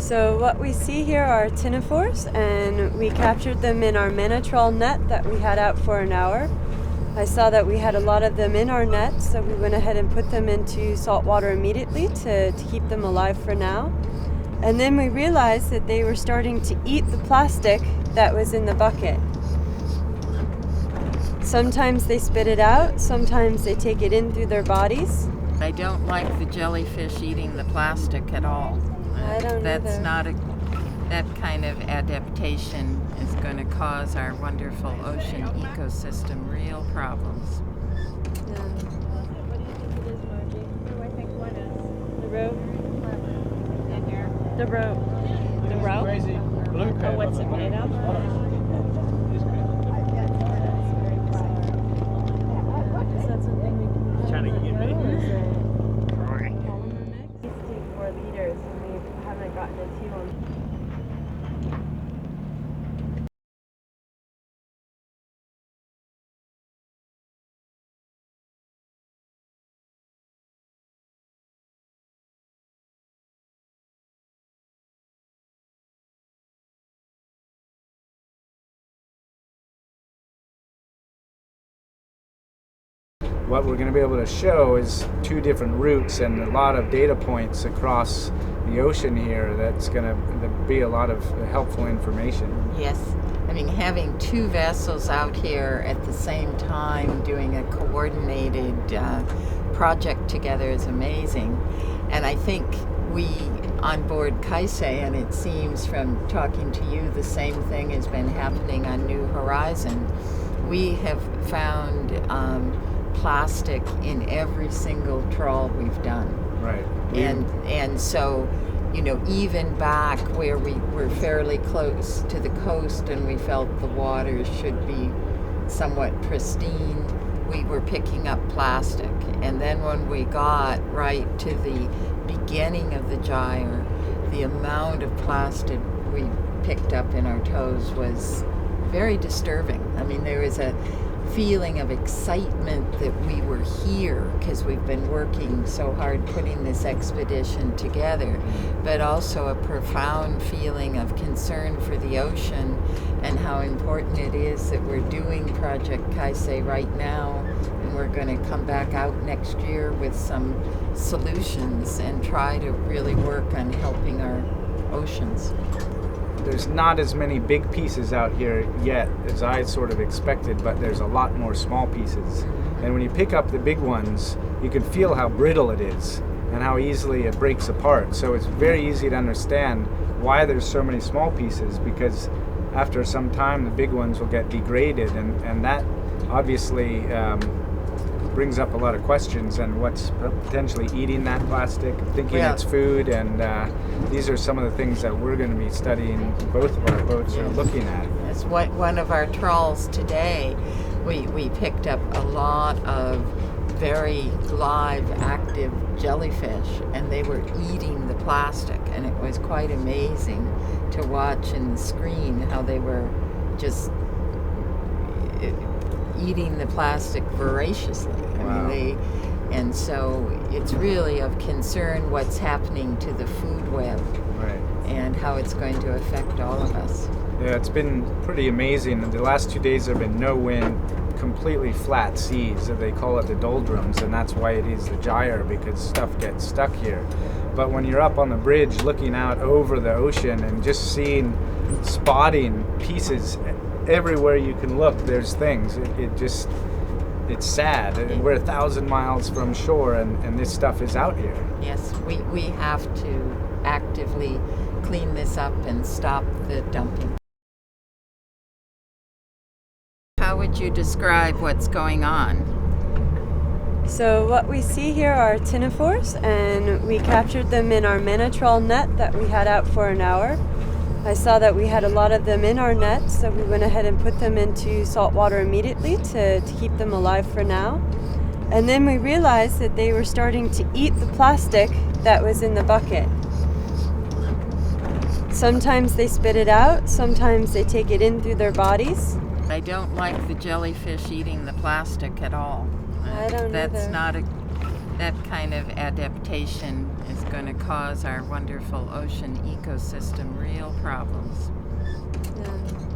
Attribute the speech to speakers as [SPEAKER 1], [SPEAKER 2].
[SPEAKER 1] So what we see here are ctenophores, and we captured them in our manatrawl net that we had out for an hour. I saw that we had a lot of them in our net, so we went ahead and put them into salt water immediately to keep them alive for now. And then we realized that they were starting to eat the plastic that was in the bucket. Sometimes they spit it out, sometimes they take it in through their bodies.
[SPEAKER 2] I don't like the jellyfish eating the plastic at all.
[SPEAKER 1] I don't
[SPEAKER 2] That's
[SPEAKER 1] either.
[SPEAKER 2] not that kind of adaptation is going to cause our wonderful ocean ecosystem real problems.
[SPEAKER 1] Yeah. What do you think it is, Margie?
[SPEAKER 3] What do I think one is?
[SPEAKER 1] The rope?
[SPEAKER 3] In here.
[SPEAKER 1] The rope.
[SPEAKER 3] The rope?
[SPEAKER 4] Crazy blue pen.
[SPEAKER 3] Oh, what's it made of?
[SPEAKER 1] Is that something we can
[SPEAKER 4] Trying to get me.
[SPEAKER 1] Polymer mix? 4 liters, and we haven't gotten a T1.
[SPEAKER 4] What we're going to be able to show is 2 different routes and a lot of data points across the ocean here. That's going to be a lot of helpful information.
[SPEAKER 2] Yes, I mean, having 2 vessels out here at the same time doing a coordinated project together is amazing. And I think we on board Kaisei, and it seems from talking to you the same thing has been happening on New Horizon. We have found plastic in every single trawl we've done.
[SPEAKER 4] Right.
[SPEAKER 2] And so, you know, even back where we were fairly close to the coast and we felt the waters should be somewhat pristine, we were picking up plastic. And then when we got right to the beginning of the gyre, the amount of plastic we picked up in our toes was very disturbing. I mean, there was a feeling of excitement that we were here because we've been working so hard putting this expedition together, but also a profound feeling of concern for the ocean and how important it is that we're doing Project Kaisei right now, and we're going to come back out next year with some solutions and try to really work on helping our oceans.
[SPEAKER 4] There's not as many big pieces out here yet as I sort of expected, but there's a lot more small pieces. And when you pick up the big ones, you can feel how brittle it is and how easily it breaks apart. So it's very easy to understand why there's so many small pieces, because after some time the big ones will get degraded, and that obviously brings up a lot of questions and what's potentially eating that plastic, thinking it's food, and these are some of the things that we're going to be studying. Both of our boats are looking at.
[SPEAKER 2] That's one of our trawls today. We picked up a lot of very live, active jellyfish, and they were eating the plastic, and it was quite amazing to watch in the screen how they were just eating the plastic voraciously.
[SPEAKER 4] Wow.
[SPEAKER 2] I mean, and so it's really of concern what's happening to the food web,
[SPEAKER 4] Right.
[SPEAKER 2] and how it's going to affect all of us.
[SPEAKER 4] Yeah, it's been pretty amazing. The last 2 days there have been no wind, completely flat seas. They call it the doldrums, and that's why it is the gyre, because stuff gets stuck here. But when you're up on the bridge looking out over the ocean and just spotting pieces everywhere you can look, there's things. It's sad. We're 1,000 miles from shore, and this stuff is out here.
[SPEAKER 2] Yes, we have to actively clean this up and stop the dumping. How would you describe what's going on?
[SPEAKER 1] So what we see here are ctenophores, and we captured them in our manatrawl net that we had out for an hour. I saw that we had a lot of them in our net, so we went ahead and put them into salt water immediately to keep them alive for now. And then we realized that they were starting to eat the plastic that was in the bucket. Sometimes they spit it out, sometimes they take it in through their bodies.
[SPEAKER 2] I don't like the jellyfish eating the plastic at all.
[SPEAKER 1] I don't
[SPEAKER 2] That's
[SPEAKER 1] either.
[SPEAKER 2] not that kind of adaptation is going to cause our wonderful ocean ecosystem real problems.
[SPEAKER 1] Yeah.